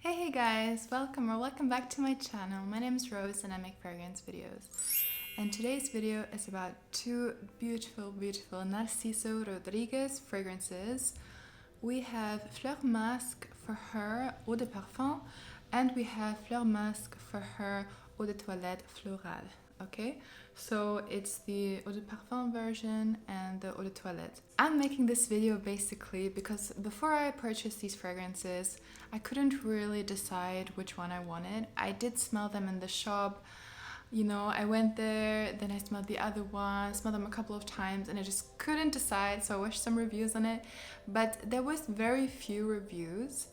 Hey guys, welcome back to my channel. My name is Rose and I make fragrance videos. And today's video is about two beautiful Narciso Rodriguez fragrances. We have FLEUR MUSC For Her Eau de Parfum and we have FLEUR MUSC For Her Eau de Toilette Florale. Okay, so it's the Eau de Parfum version and the Eau de Toilette. I'm making this video basically because before I purchased these fragrances, I couldn't really decide which one I wanted. I did smell them in the shop. You know, I went there, then I smelled the other one, smelled them a couple of times, and I just couldn't decide, so I watched some reviews on it. But there was very few reviews,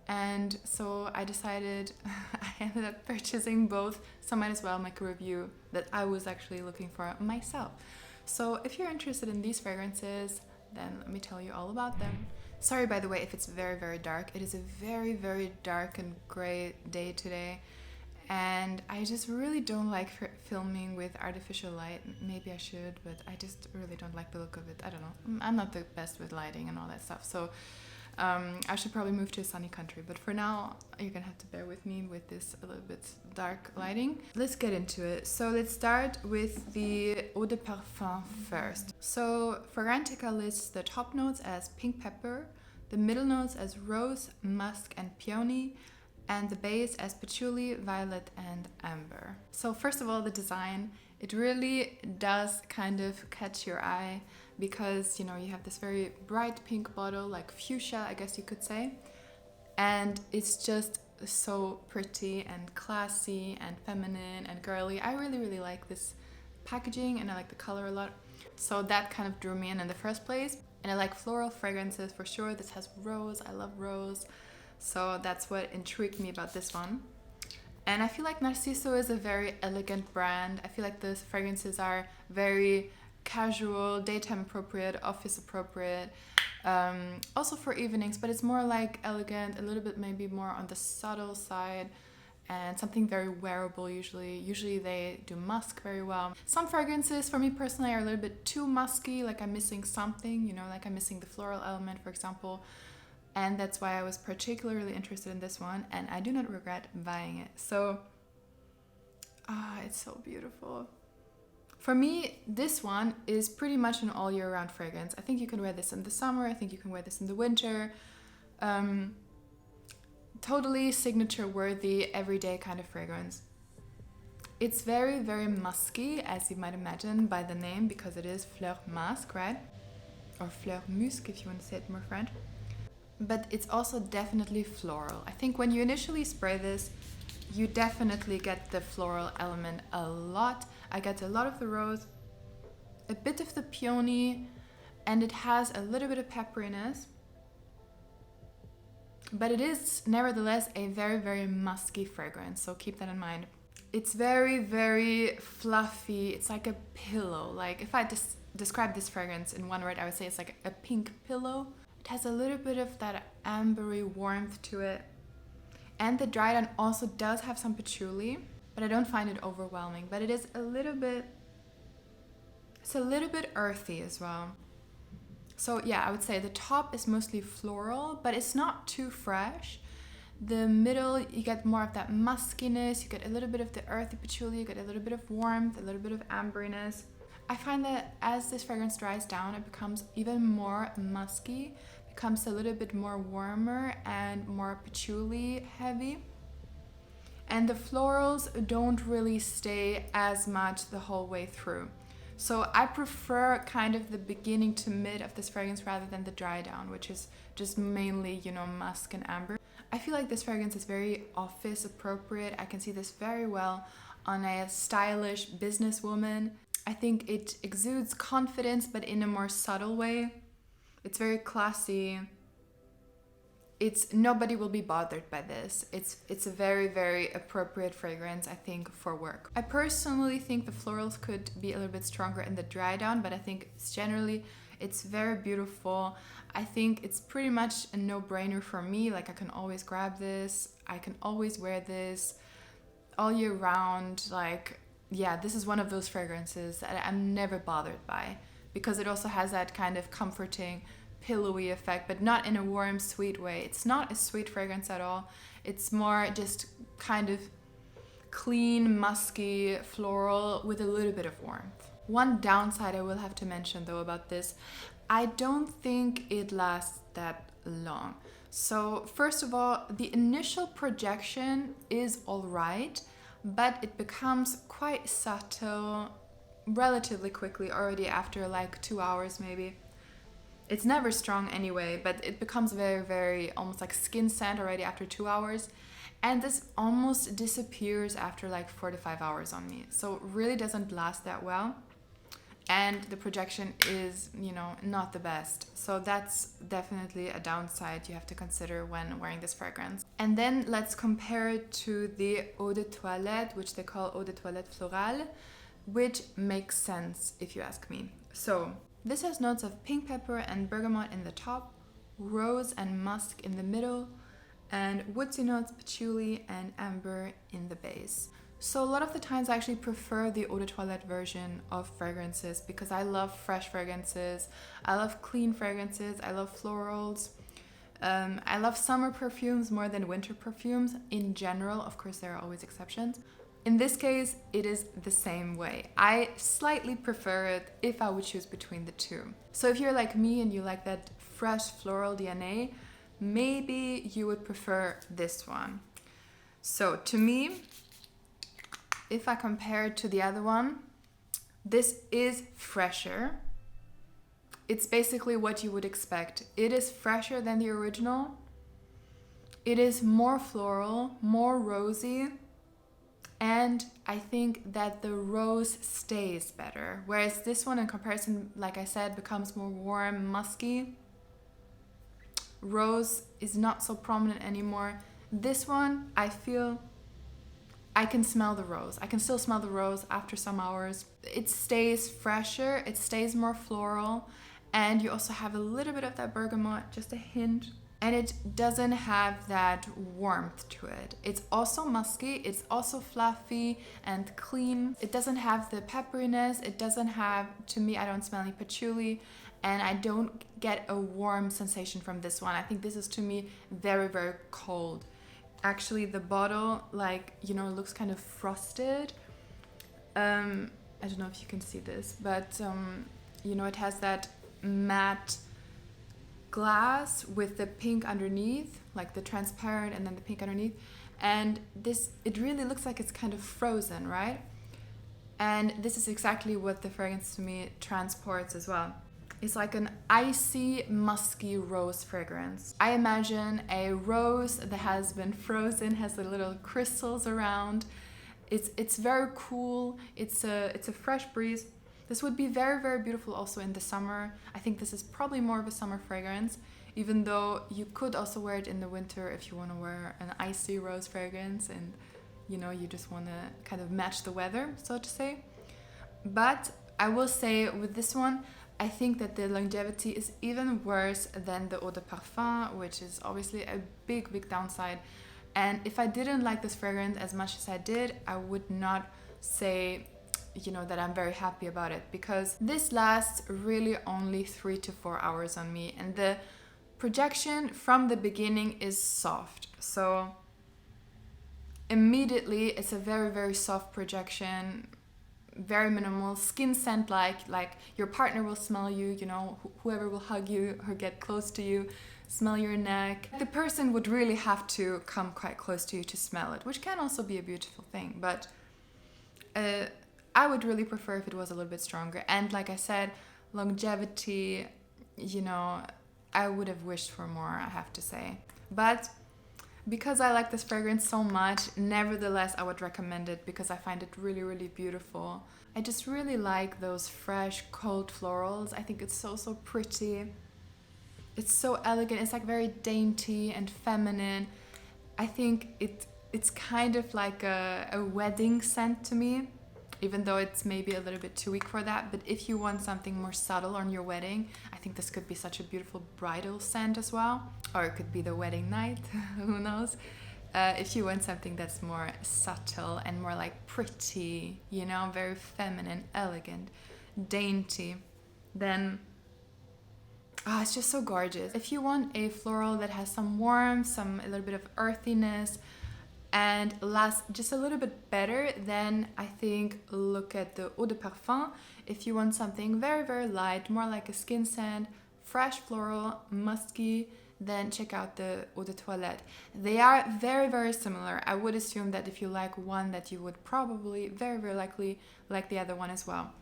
and so I decided I ended up purchasing both, so I might as well make a review that I was actually looking for myself. So if you're interested in these fragrances, then let me tell you all about them. Sorry, by the way, if it's very dark. It is a very dark and gray day today. And I just really don't like filming with artificial light. Maybe I should, but I just really don't like the look of it. I don't know. I'm not the best with lighting and all that stuff. So I should probably move to a sunny country. But for now, you're going to have to bear with me with this a little bit dark lighting. Let's get into it. So let's start with the Eau de Parfum first. So Fragrantica lists the top notes as pink pepper, the middle notes as rose, musk, and peony, and the base as patchouli, violet, and amber. So first of all, the design, it really does kind of catch your eye because, you know, you have this very bright pink bottle, like fuchsia, I guess you could say. And it's just so pretty and classy and feminine and girly. I really like this packaging and I like the color a lot. So that kind of drew me in the first place. And I like floral fragrances for sure. This has rose, I love rose. So that's what intrigued me about this one. And I feel like Narciso is a very elegant brand. I feel like the fragrances are very casual, daytime appropriate, office appropriate, also for evenings, but it's more like elegant, a little bit maybe more on the subtle side, and something very wearable usually. Usually they do musk very well. Some fragrances for me personally are a little bit too musky, like I'm missing something, you know, like I'm missing the floral element, for example. And that's why I was particularly interested in this one, and I do not regret buying it. So, it's so beautiful. For me, this one is pretty much an all year round fragrance. I think you can wear this in the summer, I think you can wear this in the winter. Totally signature worthy, everyday kind of fragrance. It's very musky, as you might imagine by the name, because it is FLEUR MUSC, right? Or FLEUR MUSC if you want to say it more French. But it's also definitely floral. I think when you initially spray this, you definitely get the floral element a lot. I get a lot of the rose, a bit of the peony, and it has a little bit of pepperiness. But it is nevertheless a very musky fragrance, so keep that in mind. It's very fluffy. It's like a pillow. Like if I describe this fragrance in one word, I would say it's like a pink pillow. It has a little bit of that ambery warmth to it. And the dry down also does have some patchouli, but I don't find it overwhelming. But it is a little bit, it's a little bit earthy as well. So yeah, I would say the top is mostly floral, but it's not too fresh. The middle, you get more of that muskiness, you get a little bit of the earthy patchouli, you get a little bit of warmth, a little bit of amberiness. I find that as this fragrance dries down, it becomes even more musky, becomes a little bit more warmer and more patchouli heavy. And the florals don't really stay as much the whole way through. So I prefer kind of the beginning to mid of this fragrance rather than the dry down, which is just mainly, you know, musk and amber. I feel like this fragrance is very office appropriate. I can see this very well on a stylish businesswoman. I think it exudes confidence, but in a more subtle way. It's very classy. Nobody will be bothered by this. It's a very appropriate fragrance, I think, for work. I personally think the florals could be a little bit stronger in the dry down, but I think it's very beautiful. I think it's pretty much a no-brainer for me. Like I can always grab this. I can always wear this all year round. Like, yeah, this is one of those fragrances that I'm never bothered by because it also has that kind of comforting pillowy effect, but not in a warm, sweet way. It's not a sweet fragrance at all. It's more just kind of clean, musky, floral with a little bit of warmth. One downside I will have to mention though about this, I don't think it lasts that long. So first of all, the initial projection is all right, but it becomes quite subtle relatively quickly, already after like 2 hours maybe. It's never strong anyway, but it becomes very, very almost like skin scent already after 2 hours. And this almost disappears after like 4 to 5 hours on me. So it really doesn't last that well. And the projection is, you know, not the best. So that's definitely a downside you have to consider when wearing this fragrance. And then let's compare it to the Eau de Toilette, which they call Eau de Toilette Florale, which makes sense if you ask me. So this has notes of pink pepper and bergamot in the top, rose and musk in the middle, and woodsy notes, patchouli and amber in the base. So a lot of the times I actually prefer the Eau de Toilette version of fragrances because I love fresh fragrances, I love clean fragrances, I love florals. I love summer perfumes more than winter perfumes in general. Of course, there are always exceptions. In this case, it is the same way. I slightly prefer it if I would choose between the two. So if you're like me and you like that fresh floral DNA, maybe you would prefer this one. So to me, if I compare it to the other one, this is fresher. It's basically what you would expect. It is fresher than the original. It is more floral, more rosy. And I think that the rose stays better. Whereas this one in comparison, like I said, becomes more warm, musky. Rose is not so prominent anymore. This one, I feel I can smell the rose. I can still smell the rose after some hours. It stays fresher, it stays more floral, and you also have a little bit of that bergamot, just a hint. And it doesn't have that warmth to it. It's also musky, it's also fluffy and clean. It doesn't have the pepperiness, it doesn't have, to me, I don't smell any patchouli, and I don't get a warm sensation from this one. I think this is, to me, very, very cold. Actually, the bottle, like, you know, looks kind of frosted. I don't know if you can see this, but, you know, it has that matte glass with the pink underneath, like the transparent and then the pink underneath. And this, it really looks like it's kind of frozen, right? And this is exactly what the fragrance to me transports as well. It's like an icy, musky rose fragrance. I imagine a rose that has been frozen, has the little crystals around. It's very cool. It's a fresh breeze. This would be very, very beautiful also in the summer. I think this is probably more of a summer fragrance, even though you could also wear it in the winter if you want to wear an icy rose fragrance and, you know, you just want to kind of match the weather, so to say. But I will say with this one, I think that the longevity is even worse than the Eau de Parfum, which is obviously a big, big downside. And if I didn't like this fragrance as much as I did, I would not say, you know, that I'm very happy about it, because this lasts really only 3 to 4 hours on me, and the projection from the beginning is soft. So immediately it's a very, very soft projection, very minimal, skin scent like your partner will smell you, you know, whoever will hug you or get close to you, smell your neck. The person would really have to come quite close to you to smell it, which can also be a beautiful thing, but I would really prefer if it was a little bit stronger. And like I said, longevity, you know, I would have wished for more, I have to say. But because I like this fragrance so much, nevertheless, I would recommend it because I find it really, really beautiful. I just really like those fresh, cold florals. I think it's so, so pretty. It's so elegant. It's like very dainty and feminine. I think it's kind of like a wedding scent to me, even though it's maybe a little bit too weak for that. But if you want something more subtle on your wedding, I think this could be such a beautiful bridal scent as well. Or it could be the wedding night, who knows. If you want something that's more subtle and more like pretty, you know, very feminine, elegant, dainty, then it's just so gorgeous. If you want a floral that has some warmth, a little bit of earthiness, and lasts just a little bit better, then I think look at the eau de parfum. If you want something very, very light, more like a skin scent, fresh floral, musky, then check out the eau de toilette. They are very, very similar. I would assume that if you like one, that you would probably, very, very likely like the other one as well.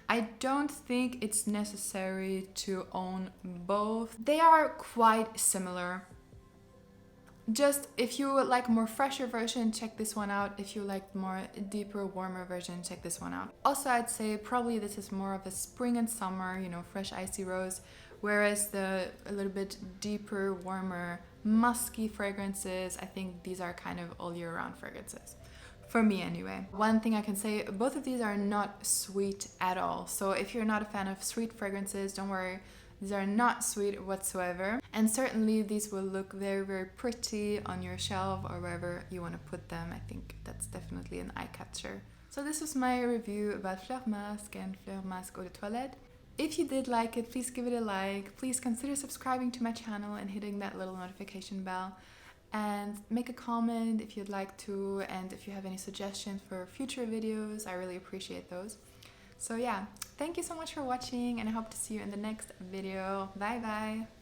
I don't think it's necessary to own both. They are quite similar. Just if you would like more fresher version, check this one out. If you like more deeper, warmer version, check this one out. Also, I'd say probably this is more of a spring and summer, you know, fresh icy rose, whereas the a little bit deeper, warmer, musky fragrances, I think these are kind of all year round fragrances. For me anyway. One thing I can say, both of these are not sweet at all. So if you're not a fan of sweet fragrances, don't worry. These are not sweet whatsoever. And certainly these will look very, very pretty on your shelf or wherever you want to put them. I think that's definitely an eye catcher. So this was my review about FLEUR MUSC and FLEUR MUSC Eau de Toilette. If you did like it, please give it a like. Please consider subscribing to my channel and hitting that little notification bell. And make a comment if you'd like to, and if you have any suggestions for future videos, I really appreciate those. So yeah, thank you so much for watching, and I hope to see you in the next video. Bye bye!